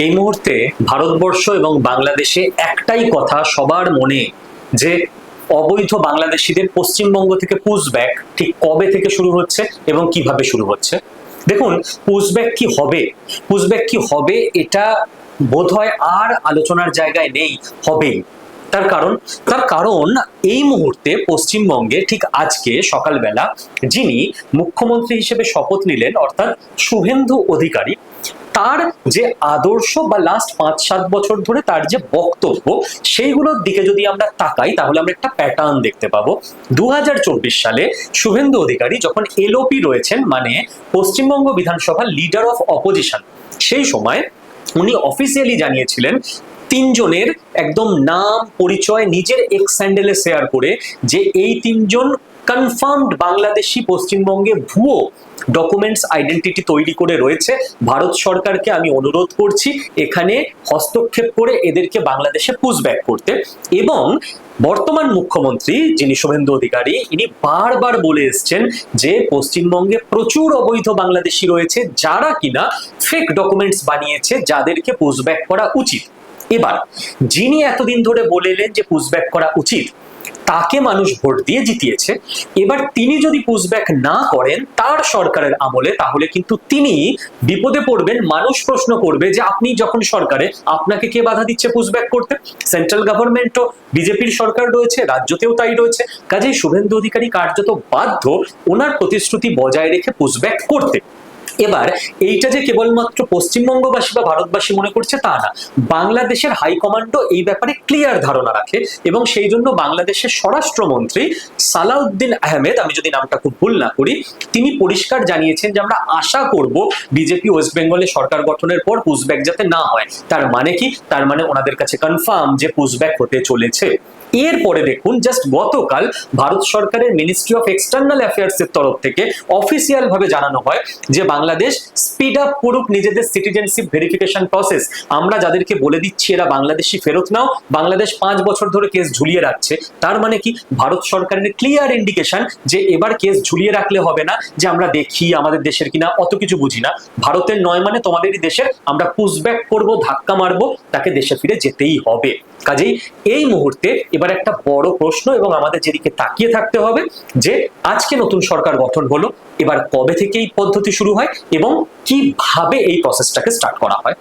এই মুহূর্তে ভারতবর্ষ এবং বাংলাদেশে একটাই কথা সবার মনে, যে অবৈধ বাংলাদেশিদের পশ্চিমবঙ্গ থেকে পুশব্যাক ঠিক কবে থেকে শুরু হচ্ছে এবং কিভাবে শুরু হচ্ছে। দেখুন, পুশব্যাক কি হবে, পুশব্যাক কি হবে এটা বোধহয় আর আলোচনার জায়গায় নেই, হবেই। তার কারণ এই মুহূর্তে পশ্চিমবঙ্গে ঠিক আজকে সকালবেলা যিনি মুখ্যমন্ত্রী হিসেবে শপথ নিলেন, অর্থাৎ শুভেন্দু অধিকারী, তার যে আদর্শ বা লাস্ট 5-7 বছর ধরে তার যে বক্তব্য, সেইগুলোর দিকে যদি আমরা তাকাই তাহলে আমরা একটা প্যাটার্ন দেখতে পাবো। 2024 সালে শুভেন্দু অধিকারী যখন এলওপি রয়েছেন, মানে পশ্চিমবঙ্গ বিধানসভার লিডার অফ অপোজিশন, সেই সময় উনি অফিসিয়ালি জানিয়েছিলেন তিনজনের একদম নাম পরিচয় নিজের এক্স হ্যান্ডেলে শেয়ার করে, যে এই তিনজন কনফার্মড বাংলাদেশি পশ্চিমবঙ্গে ভুয়ো ডকুমেন্টস আইডেন্টিটি তৈরি করে রয়েছে। ভারত সরকারকে আমি অনুরোধ করছি এখানে হস্তক্ষেপ করে এদেরকে বাংলাদেশে পুশব্যাক করতে। এবং বর্তমান মুখ্যমন্ত্রী যিনি শুভেন্দু অধিকারী, ইনি বারবার বলে এসছেন যে পশ্চিমবঙ্গে প্রচুর অবৈধ বাংলাদেশি রয়েছে যারা কিনা ফেক ডকুমেন্টস বানিয়েছে, যাদেরকে পুশব্যাক করা উচিত। এবার যিনি এতদিন ধরে বলে এলেন যে পুশব্যাক করা উচিত, তাকে মানুষ ভোট দিয়ে জিতিয়েছে। এবার তিনি যদি পুশব্যাক না করেন তার সরকারের আমলে, তাহলে কিন্তু তিনি বিপদে পড়বেন। মানুষ প্রশ্ন করবে যে আপনি যখন সরকারে, আপনাকে কে বাধা দিচ্ছে পুশব্যাক করতে? সেন্ট্রাল গভর্নমেন্টও বিজেপির সরকার রয়েছে, রাজ্যতেও তাই রয়েছে। কাজেই শুভেন্দু অধিকারী কার্যত বাধ্য ওনার প্রতিশ্রুতি বজায় রেখে পুশব্যাক করতে। এবার এইটা যে কেবলমাত্র পশ্চিমবঙ্গবাসী বা ভারতবাসী মনে করছে তা না, বাংলাদেশের হাইকমান্ডও এই ব্যাপারে ক্লিয়ার ধারণা রাখে, এবং সেই জন্য বাংলাদেশের স্বরাষ্ট্রমন্ত্রী সালাউদ্দিন আহমেদ, আমি যদি নামটা খুব ভুল না করি, তিনি পরিষ্কার জানিয়েছেন যে আমরা আশা করব বিজেপি ওয়েস্ট বেঙ্গলে সরকার গঠনের পর পুশব্যাক যাতে না হয়। তার মানে কি? তার মানে ওনাদের কাছে কনফার্ম যে পুশব্যাক হতে চলেছে। এরপরে দেখুন, জাস্ট গতকাল ভারত সরকারের মিনিস্ট্রি অফ এক্সটার্নাল অ্যাফেয়ার্স এর তরফ থেকে অফিসিয়াল ভাবে জানানো হয় যে বাংলাদেশ স্পিড আপ করুক নিজেদের সিটিজেনশিপ ভেরিফিকেশন প্রসেস। আমরা যাদেরকে বলে দিচ্ছি এরা বাংলাদেশি ফেরত নাও, বাংলাদেশ 5 বছর ধরে কেস ঝুলিয়ে রাখছে। তার মানে কি? ভারত সরকারের ক্লিয়ার ইন্ডিকেশন যে এবার কেস ঝুলিয়ে রাখলে হবে না, যে আমরা দেখি আমাদের দেশের কিনা, অত কিছু বুঝি না, ভারতের নয় মানে তোমাদেরই দেশের, আমরা পুশব্যাক করব, ধাক্কা মারবো, তাকে দেশে ফিরে যেতেই হবে। কাজেই এই মুহূর্তে এবার একটা বড় প্রশ্ন, এবং আমাদের যেদিকে তাকিয়ে থাকতে হবে, যে আজকে নতুন সরকার গঠন হলো, এবার কবে থেকে এই পদ্ধতি শুরু হয় এবং কিভাবে এই প্রসেসটাকে স্টার্ট করা হয়।